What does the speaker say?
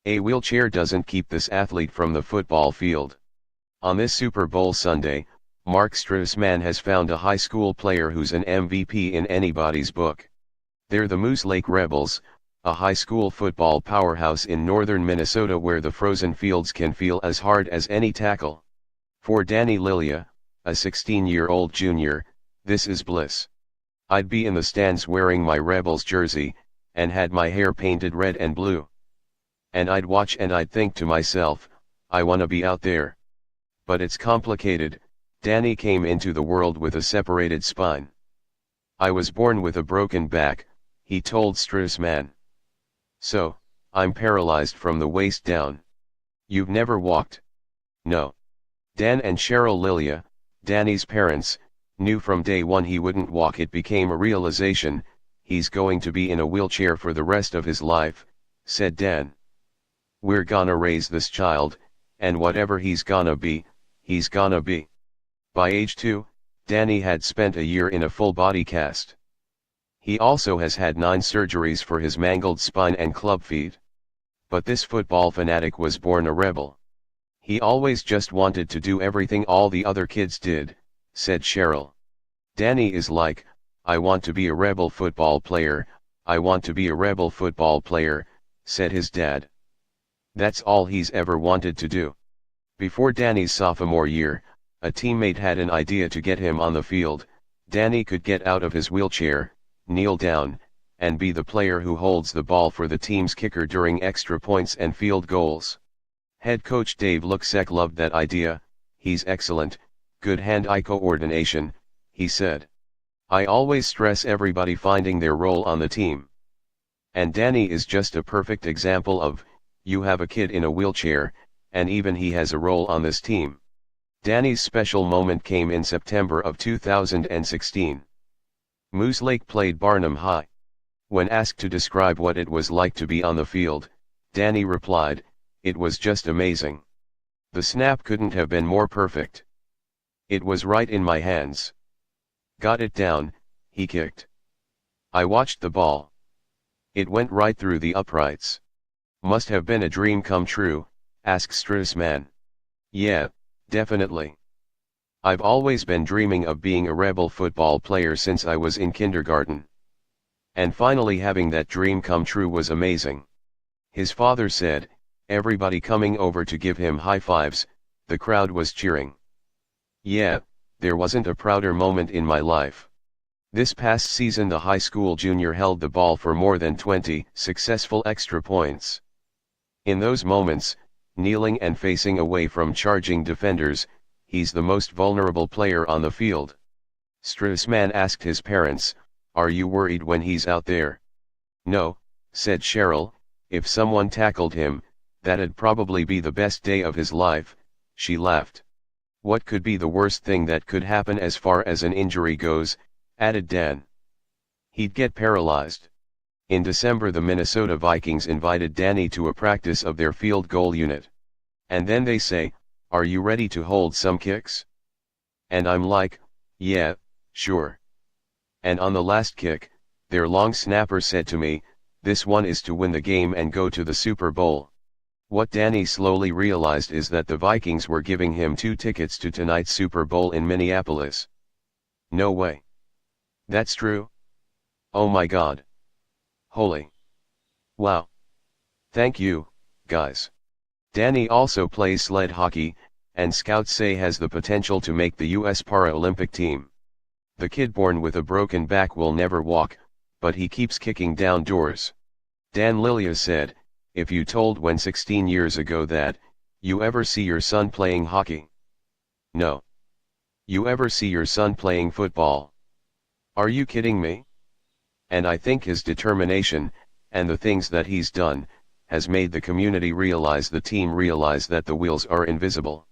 A wheelchair doesn't keep this athlete from the football field. On this Super Bowl Sunday, Mark Strassmann has found a high school player who's an MVP in anybody's book. They're the Moose Lake Rebels, a high school football powerhouse in northern Minnesota where the frozen fields can feel as hard as any tackle. For Danny Lilya, a 16-year-old junior, this is bliss. I'd be in the stands wearing my Rebels jersey, and had my hair painted red and blue. And I'd watch and I'd think to myself, I wanna be out there. But it's complicated. Danny came into the world with a separated spine. I was born with a broken back, he told Strassmann. So, I'm paralyzed from the waist down. You've never walked? No. Dan and Sheryl Lilya, Danny's parents, knew from day one he wouldn't walk. It became a realization, he's going to be in a wheelchair for the rest of his life, said Dan. We're gonna raise this child, and whatever he's gonna be, he's gonna be. By age 2, Danny had spent a year in a full-body cast. He also has had 9 surgeries for his mangled spine and club feet. But this football fanatic was born a rebel. He always just wanted to do everything all the other kids did, said Sheryl. Danny is like, I want to be a rebel football player, I want to be a rebel football player, said his dad. That's all he's ever wanted to do. Before Danny's sophomore year, a teammate had an idea to get him on the field. Danny could get out of his wheelchair, kneel down, and be the player who holds the ball for the team's kicker during extra points and field goals. Head coach Dave Louczek loved that idea. He's excellent, good hand-eye coordination, he said. I always stress everybody finding their role on the team. And Danny is just a perfect example of, you have a kid in a wheelchair, and even he has a role on this team. Danny's special moment came in September of 2016. Moose Lake played Barnham High. When asked to describe what it was like to be on the field, Danny replied, "It was just amazing. The snap couldn't have been more perfect. It was right in my hands. Got it down, he kicked. I watched the ball. It went right through the uprights. Must have been a dream come true," asked Strassmann. "Yeah, definitely. I've always been dreaming of being a rebel football player since I was in kindergarten. And finally having that dream come true was amazing." His father said, everybody coming over to give him high fives, the crowd was cheering. "Yeah, there wasn't a prouder moment in my life." This past season the high school junior held the ball for more than 20 successful extra points. In those moments, kneeling and facing away from charging defenders, he's the most vulnerable player on the field. Strassmann asked his parents, "Are you worried when he's out there?" "No," said Sheryl, "if someone tackled him, that'd probably be the best day of his life," she laughed. "What could be the worst thing that could happen as far as an injury goes?" added Dan. "He'd get paralyzed." In December the Minnesota Vikings invited Danny to a practice of their field goal unit. And then they say, "Are you ready to hold some kicks?" And I'm like, "Yeah, sure." And on the last kick, their long snapper said to me, "This one is to win the game and go to the Super Bowl." What Danny slowly realized is that the Vikings were giving him 2 tickets to tonight's Super Bowl in Minneapolis. No way. That's true? Oh my God. Holy. Wow. Thank you, guys. Danny also plays sled hockey, and scouts say has the potential to make the U.S. Paralympic team. The kid born with a broken back will never walk, but he keeps kicking down doors. Dan Lilya said, "If you told When 16 years ago that, you ever see your son playing hockey? No. You ever see your son playing football? Are you kidding me?" And I think his determination, and the things that he's done, has made the community realize, the team realize that the wheels are invisible.